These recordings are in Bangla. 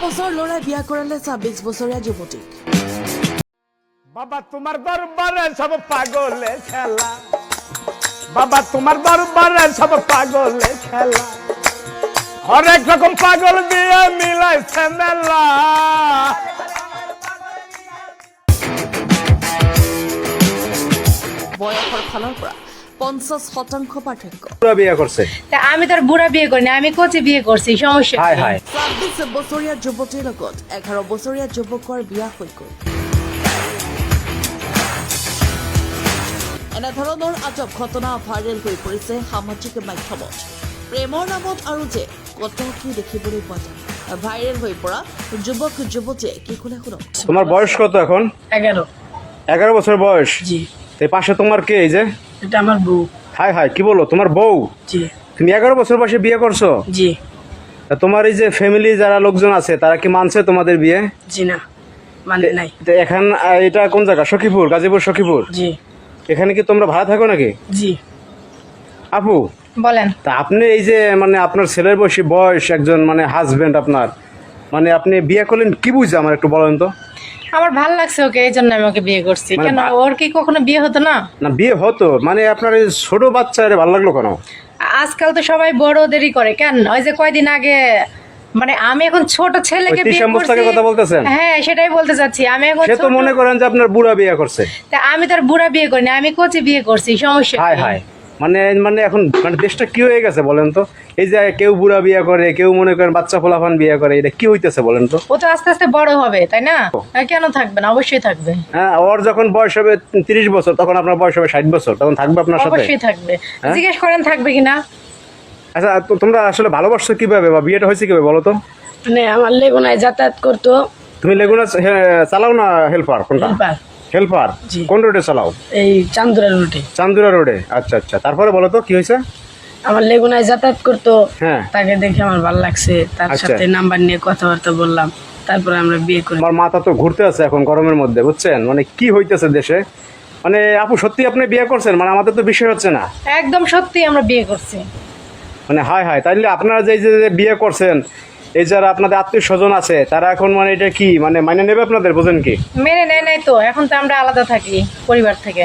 বছৰ ল'ৰাই বিয়া কৰালে ২৬ বছৰীয়া যুৱতীক। বাবা তোমার দরবারে সব পাগলে খেলা, বাবা তোমার দরবারে সব পাগলে খেলা, হরেক রকম পাগল দিয়ে মিলাইছে মেলা। বয়সৰ ফালৰ পৰা ৫০% পাৰ্থক্য। বুড়া বিয়ে করছে। আমি তার বুড়া বিয়ে করিনি, আমি কচি বিয়ে করছি। সমস্যা হাই হাই ২৬ বছৰীয়া যুৱতীৰ লগত ১১ বছৰীয়া যুৱকৰ বিয়া হৈ গ'ল। এনেধৰণৰ আজব ঘটনা ভাইৰেল হৈ পৰিছে সামাজিক মাধ্যমত। প্ৰেমৰ নামত আৰু যে কত কি দেখিবলৈ পোৱা যায়। ভাইৰেল হৈ পৰা যুৱক যুৱতীয়ে কি ক'লে শুনক। তোমার বয়স কত এখন? 11। 11 বছর বয়স। জি। এই পাশে তোমার কে? এই যে এটা আমার বউ। হাই হাই কি বলো, তোমার বউ? জি। তুমি 11 বছর বয়সে বিয়ে করছো? জি। তা তোমার এই যে ফ্যামিলি যারা লোকজন আছে তারা কি মানছে তোমাদের বিয়ে? জি না, মানে নাই। তো এখন এটা কোন জায়গা? সখীপুর, গাজীপুর সখীপুর। জি। এখানে কি তোমরা ভাড়া থাকো নাকি? জি। আপু বলেন। তা আপনি এই যে মানে আপনার ছেলের বয়স একজন মানে হাজবেন্ড আপনার, মানে আপনি বিয়ে করলেন কি বুঝে আমার একটু বলেন তো। আমার ভালো লাগছে ওকে, এই জন্য আমি ওকে বিয়ে করছি। মানে কেন ওর কি কখনো বিয়ে হতো না? না বিয়ে হতো, মানে আপনার এই ছোট বাচ্চারে ভালো লাগলো কেন? আজকাল তো সবাই বড়দেরই করে। কেন ওই যে কয়দিন আগে, মানে আমি এখন ছোট ছেলেকে বিয়ে করছি। কথা বলতেছেন? হ্যাঁ সেটাই বলতে চাচ্ছি। আমি এখন সে তো মনে করেন যে আপনার বুড়া বিয়ে করছে। তা আমি তার বুড়া বিয়ে করিনি, আমি কচি বিয়ে করছি। সমস্যা হাই কি? হাই মানে মানে এখন মানে দেশটা কি হয়ে গেছে বলেন তো? এই যে কেউ বুড়া বিয়ে করে, কেউ মনে করেন বাচ্চা ফোলাফান বিয়ে করে, এটা কি হইতেছে বলেন তো? ও তো আস্তে আস্তে বড় হবে, তাই না? কেন থাকবে না? অবশ্যই থাকবে। হ্যাঁ, ওর যখন বয়স হবে 30 বছর, তখন আপনার বয়স হবে 60 বছর, তখন থাকবে আপনার সাথে? অবশ্যই থাকবে। হ্যাঁ? জিজ্ঞেস করেন থাকবে কিনা। আচ্ছা তোমরা আসলে ভালোবাসছো কিভাবে বা বিয়েটা হয়েছে কিভাবে বলো তো? মানে আমার লেগুনায় যাতায়াত করতো। তুমি লেগুনা চালাও না হেল্পার? কোনটা? হেল্পার। জি। কোন রোডে চালাও? এই চান্দুরা রুটে। চান্দুরা রোডে। আচ্ছা আচ্ছা, তারপরে বলো তো কি হয়েছে? আমার লেগুনায় যাতায়াত করতো। হ্যাঁ। তাকে দেখে আমার ভালো লাগছে, তার আচ্ছা। সাথে নাম্বার নিয়ে কথাবার্তা বললাম, তারপরে আমরা বিয়ে করি। আমার মাথা তো ঘুরতে আছে এখন গরমের মধ্যে, বুঝছেন মানে কি হইতেছে দেশে। মানে আপু সত্যি আপনি বিয়ে করছেন? মানে আমাদের তো বিষয় হচ্ছে না। একদম সত্যি আমরা বিয়ে করছি। মানে হাই হাই, তাইলে আপনারা যে যে বিয়ে করছেন, এই যারা আপনাদের আত্মীয় স্বজন আছে তারা এখন মানে এটা কি মানে মাইনে নেবে আপনাদের? বোঝেন কি? মেনে নেয় নাই তো। এখন তো আমরা আলাদা থাকি পরিবার থেকে।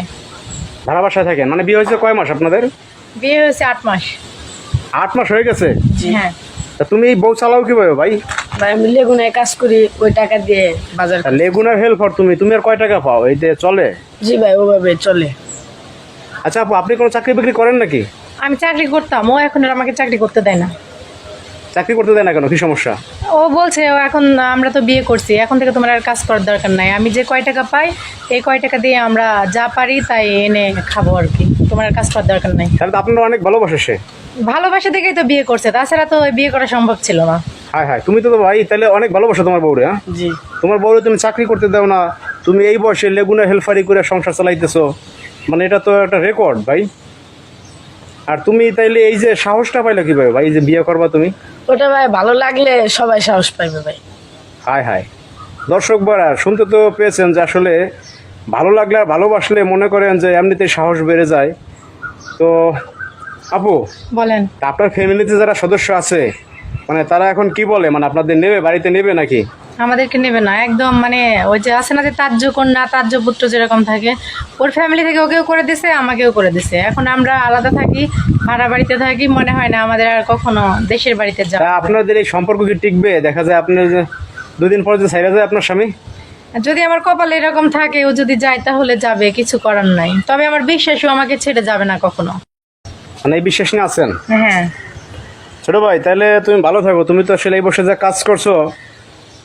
ভাড়া বাসায় থাকেন? মানে বিয়ে হয়েছে কয় মাস আপনাদের? বিয়ে হয়েছে 8 মাস। 8 মাস হয়ে গেছে? হ্যাঁ। তা তুমি এই বউ চালাও কিভাবে ভাই? ভাই আমি লেগুনায় কাজ করি, ওই টাকা দিয়ে বাজার করি। লেগুনার হেল্পার তুমি আর কয় টাকা পাও? এই যে চলে? জি ভাই, ওভাবে চলে। আচ্ছা আপু, আপনি কোনো চাকরি বাকরি করেন নাকি? আমি চাকরি করতাম, ও এখন আর আমাকে চাকরি করতে দেয় না। চাকরি করতে দেয় না কেন? কি সমস্যা? ও বলছে ও এখন, আমরা তো বিয়ে করছি, এখন থেকে তোমার আর কাজ করার দরকার নাই। আমি যে কয় টাকা পাই এই কয় টাকা দিয়ে আমরা যা পারি তাই এনে খাবো আর কি। তোমার আর কাজ করার দরকার নাই। তাহলে তো আপনারা অনেক ভালোবাসে সে। ভালোবাসা দেখেই তো বিয়ে করছে, তাছাড়া তো বিয়ে করা সম্ভব ছিল না। হাই হাই, তুমি তো ভাই তাহলে অনেক ভালোবাসো তোমার বউরে। হ্যাঁ, জি। তোমার বউরে তুমি চাকরি করতে দাও না, তুমি এই বয়সে লেগুনা হেল্পারি করে সংসার চালাইতেছো, মানে এটা তো একটা রেকর্ড ভাই। আর তুমি তাইলে এই যে সাহসটা পাইলে কিভাবে ভাই, এই যে বিয়ে করবা তুমি? ওটা ভাই ভালো লাগলে সবাই সাহস পাইবে ভাই। হাই হাই, দর্শক ভাইরা শুনতে তো পেয়েছেন যে আসলে ভালো লাগলে আর ভালোবাসলে মনে করেন যে এমনিতে সাহস বেড়ে যায়। তো আপু বলেন। আপনার ফ্যামিলিতে যারা সদস্য আছে মানে তারা এখন কি বলে, মানে আপনাদের নেবে, বাড়িতে নেবে নাকি? আমাদেরকে নেবে না একদম। মানে ওই যে আছে না যে তার্য কন্যা তার্য পুত্র যেরকম থাকে, ওর ফ্যামিলি থেকে ওকেও করে দিছে আমাকেও করে দিছে। এখন আমরা আলাদা থাকি, ভাড়া বাড়িতে থাকি, মনে হয় না আমাদের আর কখনো দেশের বাড়িতে তা যাওয়া। আপনাদের এই সম্পর্ক কি টিকবে? দেখা যায় আপনার যে 2 দিন পরে যে ছাইরা যায় আপনার স্বামী। যদি আমার কপালে এরকম থাকে, ও যদি যায় তাহলে যাবে, কিছু করার নাই। তবে আমার বিশ্বাস ও আমাকে ছেড়ে যাবে না কখনো। মানে এই বিশ্বাস নিয়ে আছেন? হ্যাঁ। ছোট ভাই তাহলে তুমি ভালো থাকো। তুমি তো আসলে এই বসে যা কাজ করছো,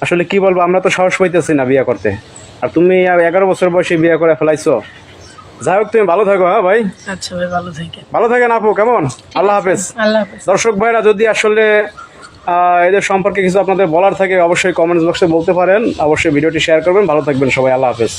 আসলে কি বলবো, আমরা তো সাহস পাইতেছি না বিয়ে করতে, আর তুমি 11 বছর বয়সে বিয়ে করে ফেলাইছো। যাই হোক তুমি ভালো থাকো। হ্যাঁ ভাই, আচ্ছা ভাই, ভালো থাকেন। ভালো থাকেন আপু। কেমন? আল্লাহ হাফেজ। আল্লাহ হাফেজ। দর্শক ভাইরা যদি আসলে এদের সম্পর্কে কিছু আপনাদের বলার থাকে অবশ্যই কমেন্টস বক্সে বলতে পারেন। অবশ্যই ভিডিওটি শেয়ার করবেন। ভালো থাকবেন সবাই। আল্লাহ হাফেজ।